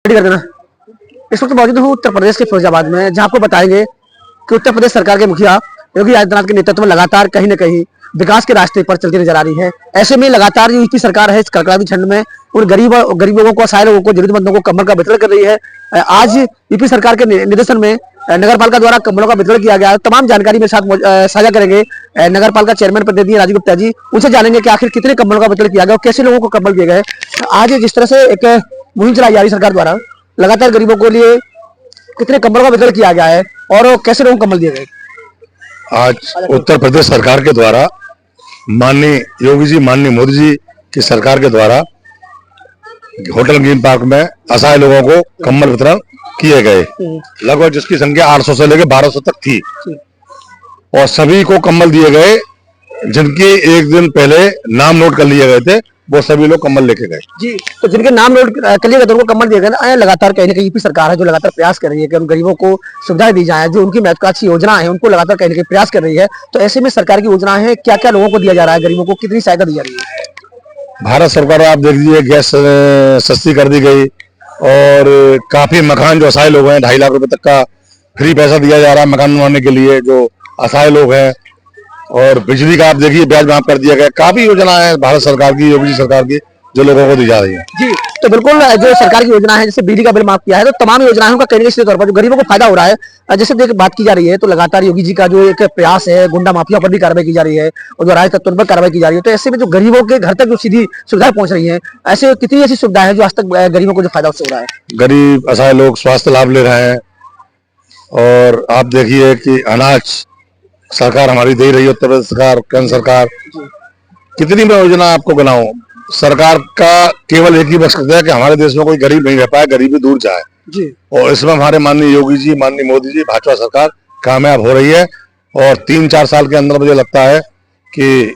कर देना। इस वक्त मौजूद हूँ उत्तर प्रदेश के फिरोजाबाद में, जहाँ आपको बताएंगे कि उत्तर प्रदेश सरकार के मुखिया योगी आदित्यनाथ के नेतृत्व में लगातार कहीं न कहीं विकास के रास्ते पर चलती नजर आ रही है। ऐसे में लगातार जो यूपी सरकार है, इस कर्करावी ठंड में उन गरीब लोगों को, असहाय लोगों को, जरूरतमंदों को कंबल का वितरण कर रही है। आज यूपी सरकार के निर्देशन में नगर पालिका द्वारा कंबलों का वितरण किया गया। तमाम जानकारी मेरे साथ साझा करेंगे नगर पालिका चेयरमैन प्रतिनिधि राजीव गुप्ता जी। उनसे जानेंगे कि आखिर कितने कंबलों का वितरण किया गया और कैसे लोगों को कंबल दिए गए। आज जिस तरह से एक मुहिम चलाई जा रही सरकार द्वारा, लगातार गरीबों के लिए कितने कंबलों का वितरण किया गया है और कैसे लोगों को कंबल दिए गए। आज उत्तर प्रदेश सरकार के द्वारा माननीय योगी जी, माननीय मोदी जी की सरकार के द्वारा होटल ग्रीन पार्क में असहाय लोगों को कंबल वितरण किए गए, लगभग जिसकी संख्या 800 से लेकर 1200 तक थी और सभी को कंबल दिए गए। जिनके एक दिन पहले नाम नोट कर लिए गए थे, वो सभी लोग कंबल लेके गए जी। तो जिनके नाम नोट कर लिए गए उनको कंबल दिए गए ना। लगातार कहीं ना कहीं यूपी सरकार है जो लगातार प्रयास कर रही है कि उन गरीबों को सुविधाएं दी जाए, जो उनकी महत्वाकांक्षी योजना है उनको लगातार कहीं ना कहीं प्रयास कर रही है। तो ऐसे में सरकार की योजनाएं हैं, क्या क्या लोगों को दिया जा रहा है, गरीबों को कितनी सहायता दी जा रही है। भारत सरकार आप देख लीजिए, गैस सस्ती कर दी गई और काफी मकान जो असहाय लोग हैं 2.5 लाख रुपए तक का फ्री पैसा दिया जा रहा है मकान बनवाने के लिए जो असहाय लोग हैं। और बिजली का आप देखिए ब्याज माफ कर दिया गया। काफी योजना है भारत सरकार की, योगी सरकार की, जो लोगों को दी जा रही है। जी, तो बिल्कुल जो सरकार की योजना है, जैसे बिजली का बिल माफ किया है, तो तमाम योजनाओं का कहीं तौर पर जो गरीबों को फायदा हो रहा है। जैसे बात की जा रही है तो लगातार योगी जी का जो एक प्रयास है, गुंडा माफिया पर भी कार्रवाई की जा रही है और जो राजतत्व पर कार्रवाई की जा रही है। तो ऐसे में जो गरीबों के घर तक जो सीधी सुविधाएं पहुंच रही है, ऐसे कितनी ऐसी सुविधाएं हैं जो आज तक गरीबों को जो फायदा उससे हो रहा है। गरीब असहाय लोग स्वास्थ्य लाभ ले रहे हैं और आप देखिए कि अनाज सरकार हमारी दे रही है, उत्तर प्रदेश सरकार, केंद्र सरकार। कितनी मैं योजना आपको गिनाऊं। सरकार का केवल एक ही मकसद है कि हमारे देश में कोई गरीब नहीं रह पाए, गरीबी दूर जाए जी। और इसमें हमारे माननीय योगी जी, माननीय मोदी जी, भाजपा सरकार कामयाब हो रही है। और 3-4 साल के अंदर मुझे लगता है कि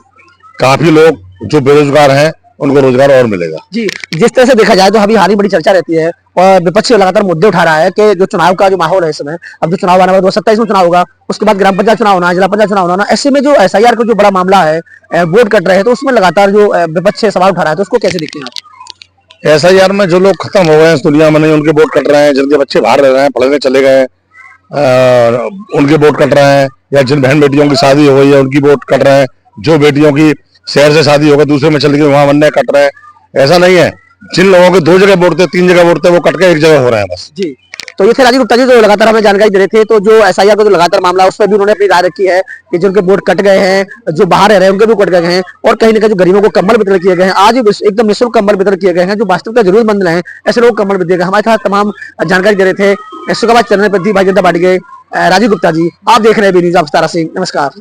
काफी लोग जो बेरोजगार हैं उनको रोजगार और मिलेगा। जी, जिस तरह से देखा जाए तो अभी हाल ही बड़ी चर्चा रहती है और विपक्ष लगातार मुद्दे उठा रहा है कि जो चुनाव का जो माहौल है इस समय, अब जो चुनाव आने वाला 2027 में चुनाव होगा, उसके बाद ग्राम पंचायत चुनाव होना, जिला पंचायत चुनाव होना। ऐसे में जो SIR का जो बड़ा मामला है, वोट कट रहे हैं, तो उसमें लगातार जो विपक्ष सवाल उठा रहा है, तो उसको कैसे देखते हैं आप। SIR में जो लोग खत्म हो गए हैं इस दुनिया में नहीं, उनके वोट कट रहे हैं। जिनके बच्चे बाहर रह रहे हैं, पढ़ने चले गए, उनके वोट कट रहे हैं। या जिन बहन बेटियों की शादी हो गई है उनकी वोट कट रहे हैं। जो बेटियों की शहर से शादी होगा दूसरे में चली गई, वहां बनने कट रहे हैं। ऐसा नहीं है, जिन लोगों के 2 जगह वोट थे, 3 जगह वोट थे, वो कट के 1 जगह हो रहे हैं बस। जी, तो ये थे राजीव गुप्ता जी जो लगातार हमें जानकारी दे रहे थे। तो जो SIR का जो लगातार मामला है उस पर भी उन्होंने अपनी राय रखी है कि जिनके वोट कट गए हैं, जो बाहर रह रहे हैं उनके भी कट गए हैं और कहीं ना कहीं जो गरीबों को कंबल वितरण किए गए हैं, आज एकदम निःशुल्क कंबल वितरण किए गए हैं। जो वास्तव में जरूरतमंद हैं ऐसे लोग कंबल दिए गए। हमारे साथ तमाम जानकारी दे रहे थे चैनल पर भारतीय जनता पार्टी के राजीव गुप्ता जी। आप देख रहे हैं BNews, आप 17 सिंह। नमस्कार।